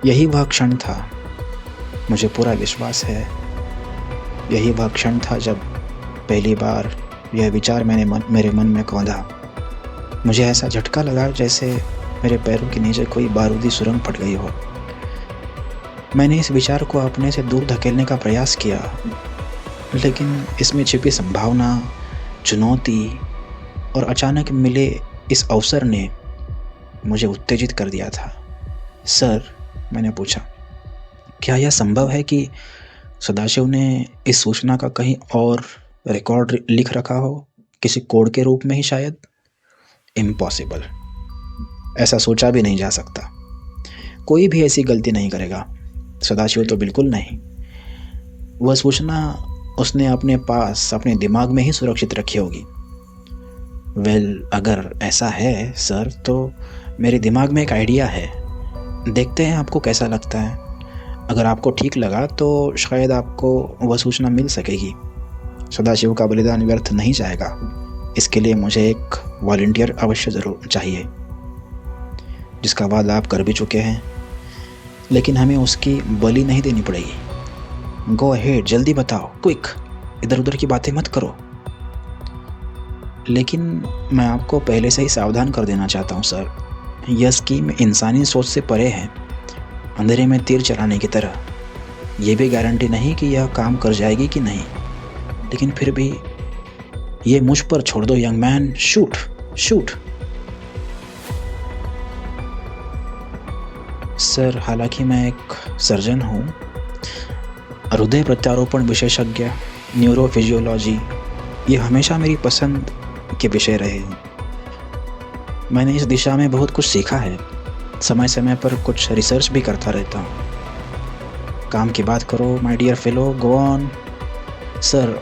यही वह क्षण था, मुझे पूरा विश्वास है, यही वह क्षण था जब पहली बार यह विचार मेरे मन में कौंधा। मुझे ऐसा झटका लगा जैसे मेरे पैरों के नीचे कोई बारूदी सुरंग फट गई हो। मैंने इस विचार को अपने से दूर धकेलने का प्रयास किया, लेकिन इसमें छिपी संभावना, चुनौती और अचानक मिले इस अवसर ने मुझे उत्तेजित कर दिया था। सर, मैंने पूछा, क्या यह संभव है कि सदाशिव ने इस सूचना का कहीं और रिकॉर्ड लिख रखा हो, किसी कोड के रूप में ही शायद? इम्पॉसिबल, ऐसा सोचा भी नहीं जा सकता। कोई भी ऐसी गलती नहीं करेगा, सदाशिव तो बिल्कुल नहीं। वह सूचना उसने अपने पास, अपने दिमाग में ही सुरक्षित रखी होगी। अगर ऐसा है सर, तो मेरे दिमाग में एक आइडिया है, देखते हैं आपको कैसा लगता है। अगर आपको ठीक लगा तो शायद आपको वह सूचना मिल सकेगी। सदाशिव का बलिदान व्यर्थ नहीं जाएगा। इसके लिए मुझे एक वॉलंटियर अवश्य ज़रूर चाहिए, जिसका वादा आप कर भी चुके हैं, लेकिन हमें उसकी बलि नहीं देनी पड़ेगी। गो अहेड, जल्दी बताओ, क्विक, इधर उधर की बातें मत करो। लेकिन मैं आपको पहले से ही सावधान कर देना चाहता हूँ सर, यह स्कीम इंसानी सोच से परे है, अंधेरे में तीर चलाने की तरह। ये भी गारंटी नहीं कि यह काम कर जाएगी कि नहीं, लेकिन फिर भी ये मुझ पर छोड़ दो young man, shoot shoot. Sir, हालांकि मैं एक सर्जन हूँ, हृदय प्रत्यारोपण विशेषज्ञ, न्यूरोफिजियोलॉजी, ये हमेशा मेरी पसंद के विषय रहे हैं। मैंने इस दिशा में बहुत कुछ सीखा है, समय समय पर कुछ रिसर्च भी करता रहता हूँ। काम की बात करो my dear fellow, go on. Sir,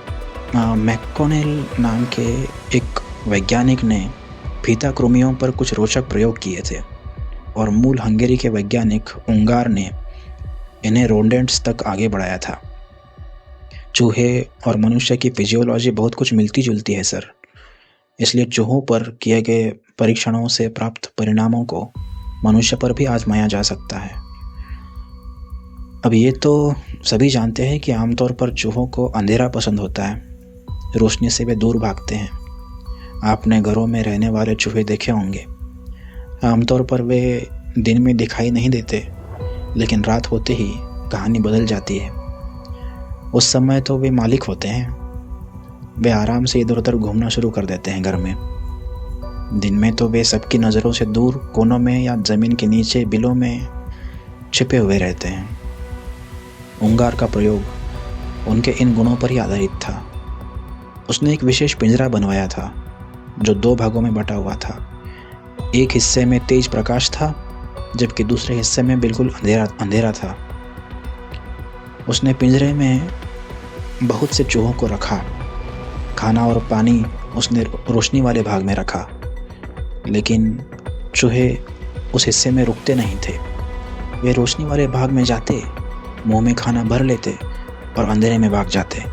McConnell नाम के एक वैज्ञानिक ने फीता कृमियों पर कुछ रोचक प्रयोग किए थे और मूल हंगेरी के वैज्ञानिक उंगार ने इन्हें रोडेंट्स तक आगे बढ़ाया था। चूहे और मनुष्य की फिजियोलॉजी बहुत कुछ मिलती जुलती है सर, इसलिए चूहों पर किए गए परीक्षणों से प्राप्त परिणामों को मनुष्य पर भी आजमाया जा सकता है। अब ये तो सभी जानते हैं कि आमतौर पर चूहों को अंधेरा पसंद होता है, रोशनी से वे दूर भागते हैं। आपने घरों में रहने वाले चूहे देखे होंगे, आमतौर पर वे दिन में दिखाई नहीं देते, लेकिन रात होते ही कहानी बदल जाती है। उस समय तो वे मालिक होते हैं, वे आराम से इधर उधर घूमना शुरू कर देते हैं घर में। दिन में तो वे सबकी नज़रों से दूर कोनों में या ज़मीन के नीचे बिलों में छिपे हुए रहते हैं। उंगार का प्रयोग उनके इन गुणों पर ही आधारित था। उसने एक विशेष पिंजरा बनवाया था जो 2 भागों में बटा हुआ था। एक हिस्से में तेज प्रकाश था, जबकि दूसरे हिस्से में बिल्कुल अंधेरा था। उसने पिंजरे में बहुत से चूहों को रखा। खाना और पानी उसने रोशनी वाले भाग में रखा, लेकिन चूहे उस हिस्से में रुकते नहीं थे। वे रोशनी वाले भाग में जाते, मुंह में खाना भर लेते और अंधेरे में भाग जाते।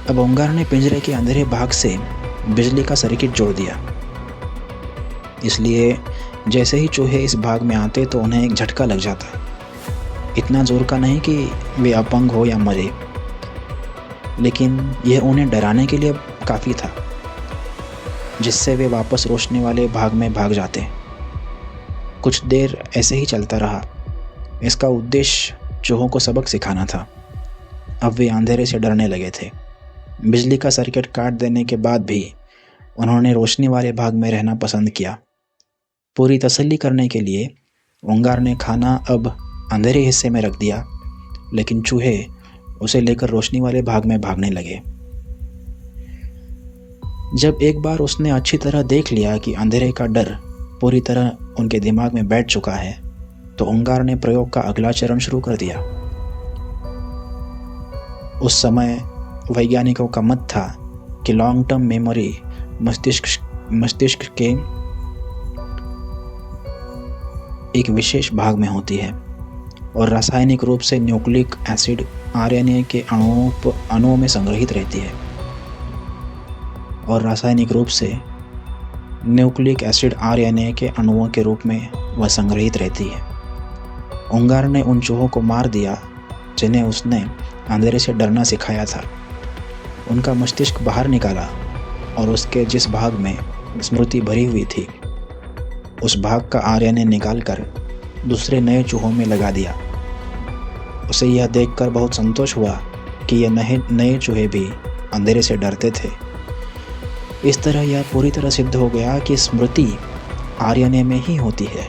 अब उंगार ने पिंजरे के अंधेरे भाग से बिजली का सर्किट जोड़ दिया, इसलिए जैसे ही चूहे इस भाग में आते तो उन्हें एक झटका लग जाता। इतना जोर का नहीं कि वे अपंग हो या मरे, लेकिन यह उन्हें डराने के लिए काफ़ी था, जिससे वे वापस रोशनी वाले भाग में भाग जाते। कुछ देर ऐसे ही चलता रहा। इसका उद्देश्य चूहों को सबक सिखाना था। अब वे अंधेरे से डरने लगे थे। बिजली का सर्किट काट देने के बाद भी उन्होंने रोशनी वाले भाग में रहना पसंद किया। पूरी तसल्ली करने के लिए उंगार ने खाना अब अंधेरे हिस्से में रख दिया, लेकिन चूहे उसे लेकर रोशनी वाले भाग में भागने लगे। जब एक बार उसने अच्छी तरह देख लिया कि अंधेरे का डर पूरी तरह उनके दिमाग में बैठ चुका है, तो उंगार ने प्रयोग का अगला चरण शुरू कर दिया। उस समय वैज्ञानिकों का मत था कि लॉन्ग टर्म मेमोरी मस्तिष्क के एक विशेष भाग में होती है और रासायनिक रूप से न्यूक्लिक एसिड आरएनए के अणुओं में संग्रहित रहती है और रासायनिक रूप से न्यूक्लिक एसिड आरएनए के अणुओं के रूप में वह संग्रहित रहती है। उंगार ने उन चूहों को मार दिया जिन्हें उसने अंधेरे से डरना सिखाया था। उनका मस्तिष्क बाहर निकाला और उसके जिस भाग में स्मृति भरी हुई थी उस भाग का आर्य ने निकालकर दूसरे नए चूहों में लगा दिया। उसे यह देखकर बहुत संतोष हुआ कि यह नए चूहे भी अंधेरे से डरते थे। इस तरह यह पूरी तरह सिद्ध हो गया कि स्मृति आर्यने में ही होती है।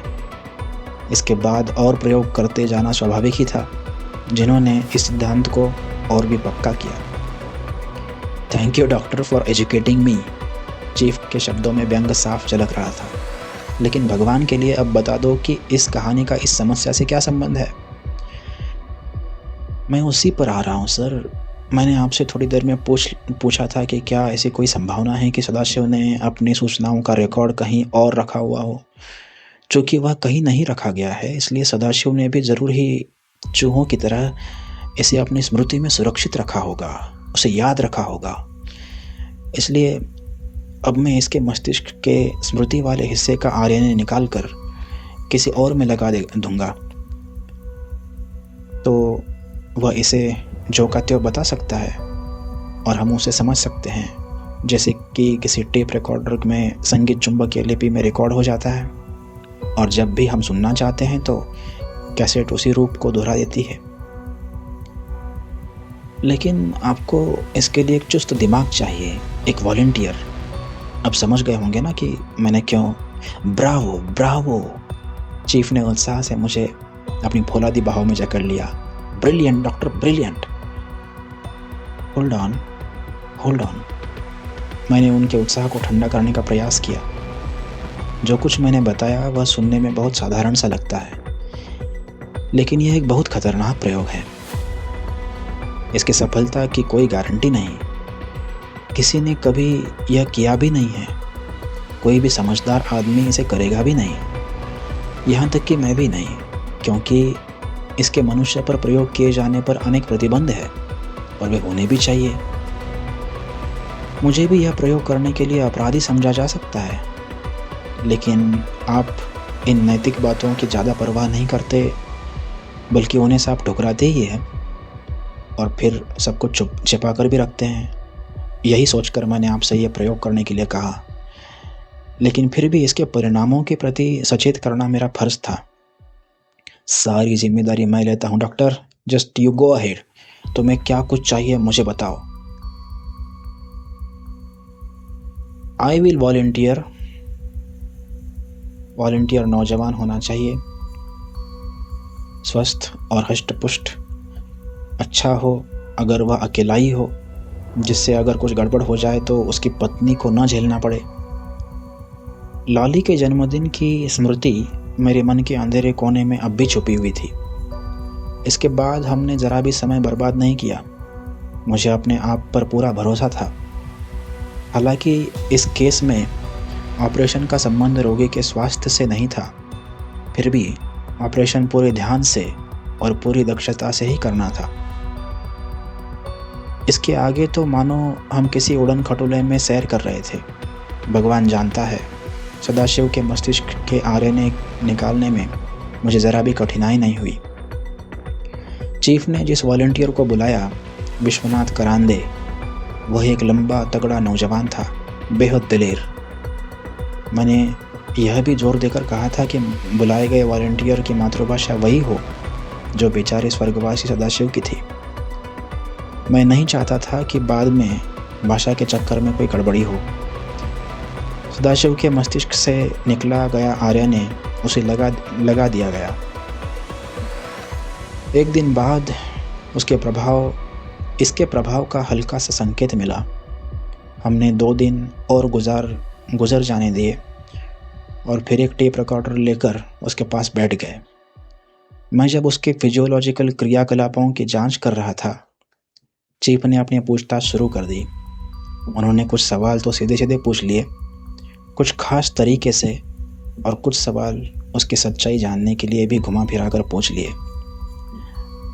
इसके बाद और प्रयोग करते जाना स्वाभाविक ही था, जिन्होंने इस सिद्धांत को और भी पक्का किया। Thank you doctor for educating me. Chief के शब्दों में व्यंग साफ झलक रहा था। लेकिन भगवान के लिए अब बता दो कि इस कहानी का इस समस्या से क्या संबंध है। मैं उसी पर आ रहा हूँ सर। मैंने आपसे थोड़ी देर में पूछा था कि क्या ऐसी कोई संभावना है कि सदाशिव ने अपनी सूचनाओं का रिकॉर्ड कहीं और रखा हुआ हो। चूँकि वह कहीं नहीं रखा गया है, इसलिए सदाशिव ने भी ज़रूर ही चूहों की तरह इसे अपनी स्मृति में सुरक्षित रखा होगा, उसे याद रखा होगा। इसलिए अब मैं इसके मस्तिष्क के स्मृति वाले हिस्से का आर्यने निकाल कर किसी और में लगा दूंगा, तो वह इसे जो का त्यों बता सकता है और हम उसे समझ सकते हैं, जैसे कि किसी टेप रिकॉर्डर में संगीत चुंबकीय लिपि में रिकॉर्ड हो जाता है और जब भी हम सुनना चाहते हैं तो कैसेट उसी रूप को दोहरा देती है। लेकिन आपको इसके लिए एक चुस्त दिमाग चाहिए, एक वॉलंटियर। अब समझ गए होंगे ना कि मैंने क्यों। Bravo Bravo. चीफ ने उत्साह से मुझे अपनी फौलादी बाहों में जकड़ लिया। Brilliant doctor, brilliant. Hold on. मैंने उनके उत्साह को ठंडा करने का प्रयास किया। जो कुछ मैंने बताया वह सुनने में बहुत साधारण सा लगता है, लेकिन यह एक बहुत खतरनाक प्रयोग है। इसकी सफलता की कोई गारंटी नहीं। किसी ने कभी यह किया भी नहीं है। कोई भी समझदार आदमी इसे करेगा भी नहीं, यहाँ तक कि मैं भी नहीं, क्योंकि इसके मनुष्य पर प्रयोग किए जाने पर अनेक प्रतिबंध है और वे होने भी चाहिए। मुझे भी यह प्रयोग करने के लिए अपराधी समझा जा सकता है, लेकिन आप इन नैतिक बातों की ज़्यादा परवाह नहीं करते, बल्कि उन्हें साफ ठुकराते ही है और फिर सब कुछ छिपा कर भी रखते हैं। यही सोचकर मैंने आपसे यह प्रयोग करने के लिए कहा, लेकिन फिर भी इसके परिणामों के प्रति सचेत करना मेरा फर्ज था। सारी जिम्मेदारी मैं लेता हूँ doctor, just you go ahead. तुम्हें क्या कुछ चाहिए मुझे बताओ। आई विल वॉलंटियर नौजवान होना चाहिए, स्वस्थ और हष्ट-पुष्ट, अच्छा हो अगर वह अकेला ही हो, जिससे अगर कुछ गड़बड़ हो जाए तो उसकी पत्नी को न झेलना पड़े। लॉली के जन्मदिन की स्मृति मेरे मन के अंधेरे कोने में अब भी छुपी हुई थी। इसके बाद हमने ज़रा भी समय बर्बाद नहीं किया। मुझे अपने आप पर पूरा भरोसा था। हालांकि इस केस में ऑपरेशन का संबंध रोगी के स्वास्थ्य से नहीं था, फिर भी ऑपरेशन पूरे ध्यान से और पूरी दक्षता से ही करना था। इसके आगे तो मानो हम किसी उड़न खटोले में सैर कर रहे थे। भगवान जानता है, सदाशिव के मस्तिष्क के आर्यने निकालने में मुझे ज़रा भी कठिनाई नहीं हुई। चीफ ने जिस वॉलंटियर को बुलाया, विश्वनाथ करांदे, वह एक लंबा तगड़ा नौजवान था, बेहद दिलेर। मैंने यह भी जोर देकर कहा था कि बुलाए गए वॉलंटियर की मातृभाषा वही हो जो बेचारे स्वर्गवासी सदाशिव की थी। मैं नहीं चाहता था कि बाद में भाषा के चक्कर में कोई गड़बड़ी हो। सदाशिव के मस्तिष्क से निकला गया आर्यने उसे लगा दिया गया। एक दिन बाद इसके प्रभाव का हल्का सा संकेत मिला। हमने 2 दिन और गुजर जाने दिए और फिर एक टेप रिकॉर्डर लेकर उसके पास बैठ गए। मैं जब उसके फिजियोलॉजिकल क्रियाकलापों की जांच कर रहा था, चीफ ने अपनी पूछताछ शुरू कर दी। उन्होंने कुछ सवाल तो सीधे सीधे पूछ लिए, कुछ खास तरीके से, और कुछ सवाल उसकी सच्चाई जानने के लिए भी घुमा फिरा कर पूछ लिए,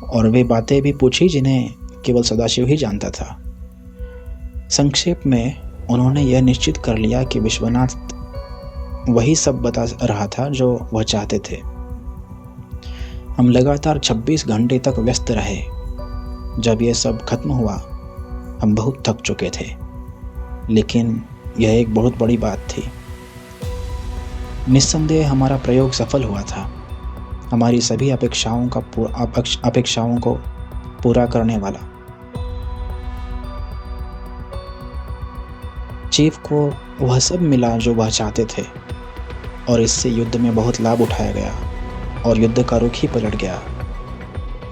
और वे बातें भी पूछी जिन्हें केवल सदाशिव ही जानता था। संक्षेप में उन्होंने यह निश्चित कर लिया कि विश्वनाथ वही सब बता रहा था जो वह चाहते थे। हम लगातार 26 घंटे तक व्यस्त रहे। जब यह सब खत्म हुआ हम बहुत थक चुके थे, लेकिन यह एक बहुत बड़ी बात थी। निस्संदेह हमारा प्रयोग सफल हुआ था। हमारी सभी अपेक्षाओं को पूरा करने वाला। चीफ को वह सब मिला जो वह चाहते थे, और इससे युद्ध में बहुत लाभ उठाया गया और युद्ध का रुख ही पलट गया।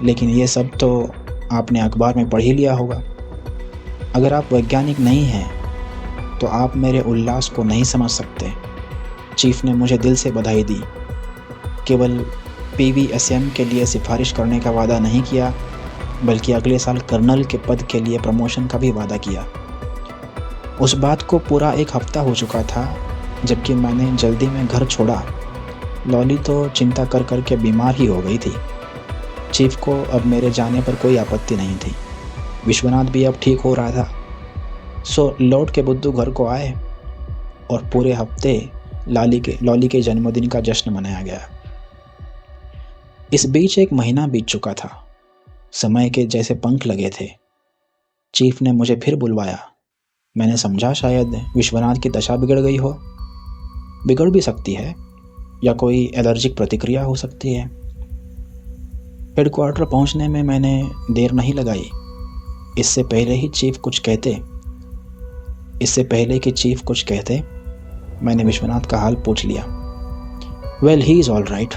लेकिन ये सब तो आपने अखबार में पढ़ ही लिया होगा। अगर आप वैज्ञानिक नहीं हैं तो आप मेरे उल्लास को नहीं समझ सकते। चीफ ने मुझे दिल से बधाई दी। केवल PVSM के लिए सिफारिश करने का वादा नहीं किया, बल्कि अगले साल कर्नल के पद के लिए प्रमोशन का भी वादा किया। उस बात को पूरा 1 हफ्ता हो चुका था जबकि मैंने जल्दी में घर छोड़ा। लॉली तो चिंता कर कर के बीमार ही हो गई थी। चीफ को अब मेरे जाने पर कोई आपत्ति नहीं थी। विश्वनाथ भी अब ठीक हो रहा था। सो लौट के बुद्धू घर को आए और पूरे हफ्ते लॉली के जन्मदिन का जश्न मनाया गया। इस बीच 1 महीना बीत चुका था। समय के जैसे पंख लगे थे। चीफ ने मुझे फिर बुलवाया। मैंने समझा शायद विश्वनाथ की दशा बिगड़ गई हो। बिगड़ भी सकती है, या कोई एलर्जिक प्रतिक्रिया हो सकती है। हेडक्वार्टर पहुंचने में मैंने देर नहीं लगाई। इससे पहले कि चीफ कुछ कहते मैंने विश्वनाथ का हाल पूछ लिया। Well, he is all right,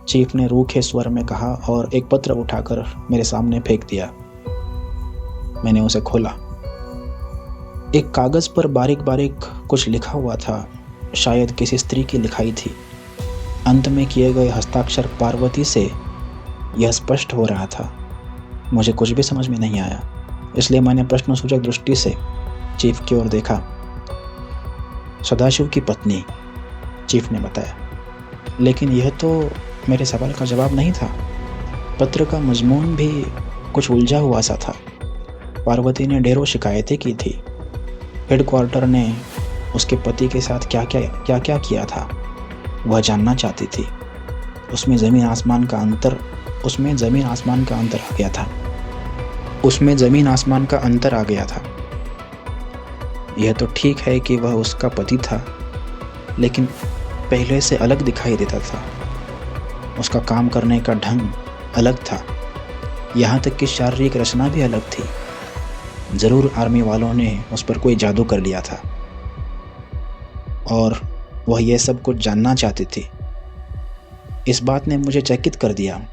chief ने रूखे स्वर में कहा और एक पत्र उठाकर मेरे सामने फेंक दिया। मैंने उसे खोला। एक कागज़ पर बारीक बारीक कुछ लिखा हुआ था, शायद किसी स्त्री की लिखाई थी। अंत में किए गए हस्ताक्षर पार्वती से यह स्पष्ट हो रहा था। मुझे कुछ भी समझ में नहीं आया, इसलिए मैंने प्रश्नसूचक दृष्टि से चीफ की ओर देखा। सदाशिव की पत्नी, चीफ ने बताया। लेकिन यह तो मेरे सवाल का जवाब नहीं था। पत्र का मजमून भी कुछ उलझा हुआ सा था। पार्वती ने ढेरों शिकायतें की थी। हेडक्वार्टर ने उसके पति के साथ क्या क्या किया था वह जानना चाहती थी। उसमें ज़मीन आसमान का अंतर आ गया था। यह तो ठीक है कि वह उसका पति था, लेकिन पहले से अलग दिखाई देता था। उसका काम करने का ढंग अलग था, यहाँ तक कि शारीरिक रचना भी अलग थी। ज़रूर आर्मी वालों ने उस पर कोई जादू कर लिया था और वह यह सब कुछ जानना चाहती थी। इस बात ने मुझे चकित कर दिया।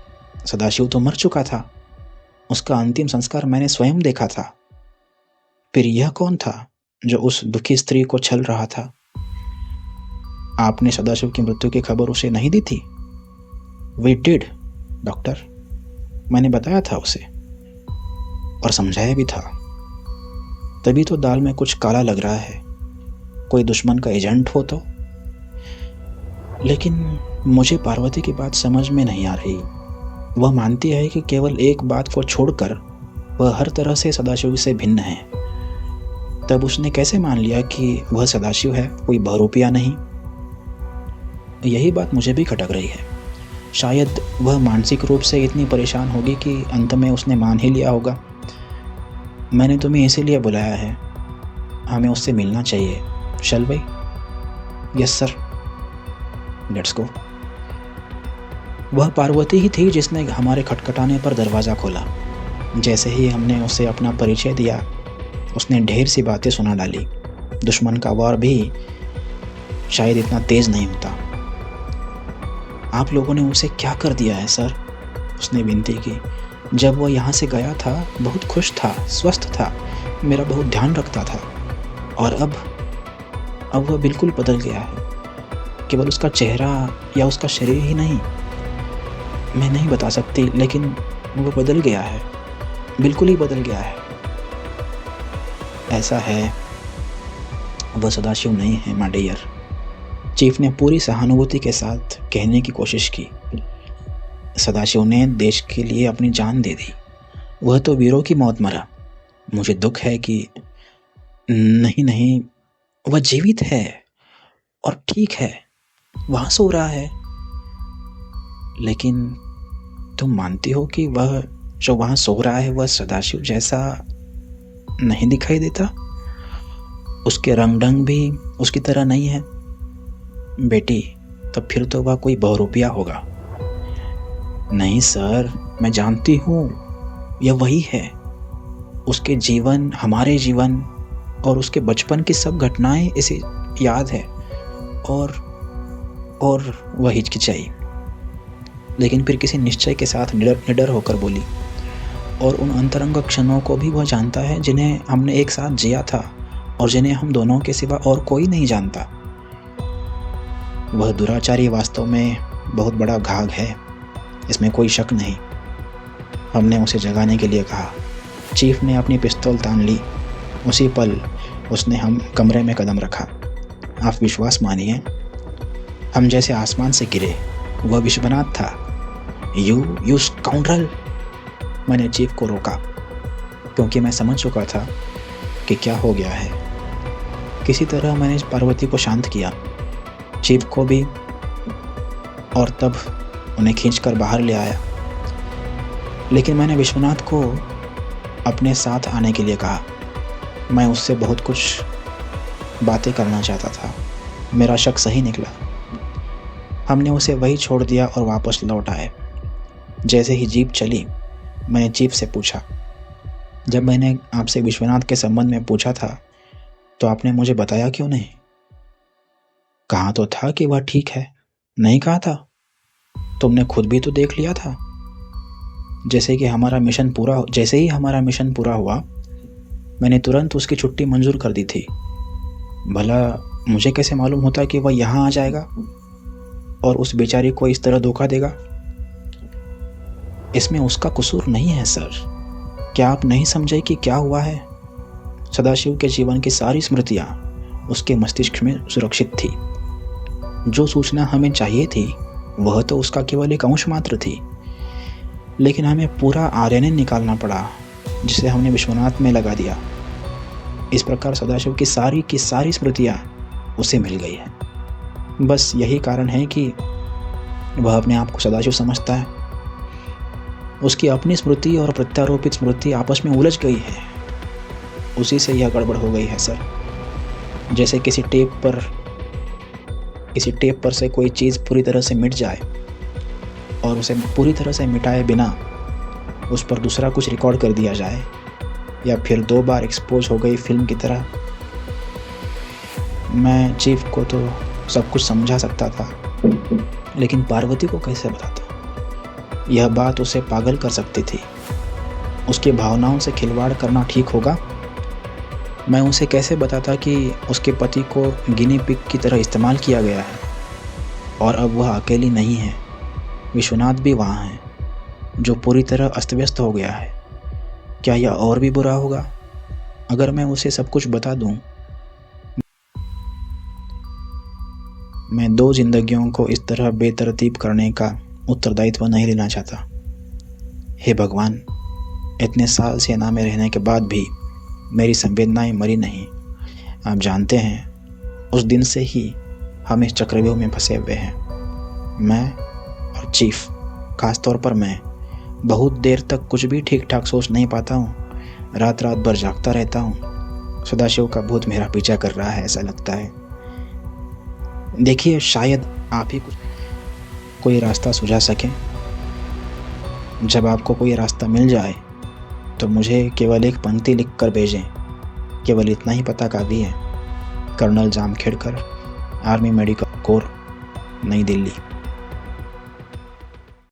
सदाशिव तो मर चुका था। उसका अंतिम संस्कार मैंने स्वयं देखा था। फिर यह कौन था जो उस दुखी स्त्री को छल रहा था? आपने सदाशिव की मृत्यु की खबर उसे नहीं दी थी? वी डिड, डॉक्टर, मैंने बताया था उसे और समझाया भी था। तभी तो दाल में कुछ काला लग रहा है। कोई दुश्मन का एजेंट हो तो। लेकिन मुझे पार्वती की बात समझ में नहीं आ रही। वह मानती है कि केवल एक बात को छोड़कर वह हर तरह से सदाशिव से भिन्न है। तब उसने कैसे मान लिया कि वह सदाशिव है, कोई बहरूपिया नहीं? यही बात मुझे भी खटक रही है। शायद वह मानसिक रूप से इतनी परेशान होगी कि अंत में उसने मान ही लिया होगा। मैंने तुम्हें इसीलिए बुलाया है। हमें उससे मिलना चाहिए। Shall we? Yes sir, let's go. वह पार्वती ही थी जिसने हमारे खटखटाने पर दरवाज़ा खोला। जैसे ही हमने उसे अपना परिचय दिया, उसने ढेर सी बातें सुना डाली। दुश्मन का वार भी शायद इतना तेज नहीं होता। आप लोगों ने उसे क्या कर दिया है सर? उसने विनती की। जब वह यहाँ से गया था बहुत खुश था, स्वस्थ था, मेरा बहुत ध्यान रखता था, और अब वह बिल्कुल बदल गया है। केवल उसका चेहरा या उसका शरीर ही नहीं, मैं नहीं बता सकती, लेकिन वो बदल गया है, बिल्कुल ही बदल गया है। ऐसा है, वह सदाशिव नहीं है माय डियर, चीफ ने पूरी सहानुभूति के साथ कहने की कोशिश की। सदाशिव ने देश के लिए अपनी जान दे दी। वह तो वीरों की मौत मरा। मुझे दुख है कि नहीं, वह जीवित है और ठीक है, वहाँ सो रहा है। लेकिन तुम मानती हो कि वह जो वहाँ सो रहा है वह सदाशिव जैसा नहीं दिखाई देता? उसके रंग ढंग भी उसकी तरह नहीं है? बेटी, तब फिर तो वह कोई बहुरूपिया होगा। नहीं सर, मैं जानती हूँ यह वही है। उसके जीवन, हमारे जीवन और उसके बचपन की सब घटनाएं इसे याद है। और वह हिचकिचाई, लेकिन फिर किसी निश्चय के साथ निडर होकर बोली, और उन अंतरंग क्षणों को भी वह जानता है जिन्हें हमने एक साथ जिया था और जिन्हें हम दोनों के सिवा और कोई नहीं जानता। वह दुराचारी वास्तव में बहुत बड़ा घाघ है, इसमें कोई शक नहीं। हमने उसे जगाने के लिए कहा। चीफ ने अपनी पिस्तौल तान ली। उसी पल उसने हम कमरे में कदम रखा। आप विश्वास मानिए, हम जैसे आसमान से गिरे। वह विश्वनाथ था। You scoundrel! मैंने चीफ को रोका, क्योंकि मैं समझ चुका था कि क्या हो गया है। किसी तरह मैंने पार्वती को शांत किया, चीफ को भी, और तब उन्हें खींचकर बाहर ले आया। लेकिन मैंने विश्वनाथ को अपने साथ आने के लिए कहा। मैं उससे बहुत कुछ बातें करना चाहता था। मेरा शक सही निकला। हमने उसे वहीं छोड़ दिया और वापस लौट आए। जैसे ही जीप चली, मैंने चीफ से पूछा, जब मैंने आपसे विश्वनाथ के संबंध में पूछा था तो आपने मुझे बताया क्यों नहीं? कहा तो था कि वह ठीक है। नहीं कहा था? तुमने खुद भी तो देख लिया था। जैसे ही हमारा मिशन पूरा हुआ, मैंने तुरंत उसकी छुट्टी मंजूर कर दी थी। भला मुझे कैसे मालूम होता कि वह यहाँ आ जाएगा और उस बेचारी को इस तरह धोखा देगा? इसमें उसका कसूर नहीं है सर। क्या आप नहीं समझे कि क्या हुआ है? सदाशिव के जीवन की सारी स्मृतियाँ उसके मस्तिष्क में सुरक्षित थी। जो सूचना हमें चाहिए थी वह तो उसका केवल एक अंश मात्र थी, लेकिन हमें पूरा आरएनए निकालना पड़ा, जिसे हमने विश्वनाथ में लगा दिया। इस प्रकार सदाशिव की सारी स्मृतियाँ उसे मिल गई है। बस यही कारण है कि वह अपने आप को सदाशिव समझता है। उसकी अपनी स्मृति और प्रत्यारोपित स्मृति आपस में उलझ गई है। उसी से यह गड़बड़ हो गई है सर। जैसे किसी टेप पर से कोई चीज़ पूरी तरह से मिट जाए और उसे पूरी तरह से मिटाए बिना उस पर दूसरा कुछ रिकॉर्ड कर दिया जाए, या फिर 2 बार एक्सपोज हो गई फिल्म की तरह। मैं चीफ को तो सब कुछ समझा सकता था, लेकिन पार्वती को कैसे बताता? यह बात उसे पागल कर सकती थी। उसकी भावनाओं से खिलवाड़ करना ठीक होगा? मैं उसे कैसे बताता कि उसके पति को गिनी पिग की तरह इस्तेमाल किया गया है और अब वह अकेली नहीं है, विश्वनाथ भी वहाँ है, जो पूरी तरह अस्त व्यस्त हो गया है। क्या यह और भी बुरा होगा अगर मैं उसे सब कुछ बता दूं? मैं 2 जिंदगियों को इस तरह बेतरतीब करने का उत्तरदायित्व नहीं लेना चाहता। हे भगवान, इतने साल सेना में रहने के बाद भी मेरी संवेदनाएं मरी नहीं। आप जानते हैं, उस दिन से ही हम इस चक्रव्यूह में फंसे हुए हैं। मैं और चीफ, खास तौर पर मैं, बहुत देर तक कुछ भी ठीक ठाक सोच नहीं पाता हूँ। रात भर जागता रहता हूँ। सदाशिव का भूत मेरा पीछा कर रहा है, ऐसा लगता है। देखिए, शायद आप ही कोई रास्ता सुझा सकें। जब आपको कोई रास्ता मिल जाए तो मुझे केवल एक पंक्ति लिख कर भेजें। केवल इतना ही पता काफ़ी है। कर्नल जामखेड़कर, आर्मी मेडिकल कोर, नई दिल्ली।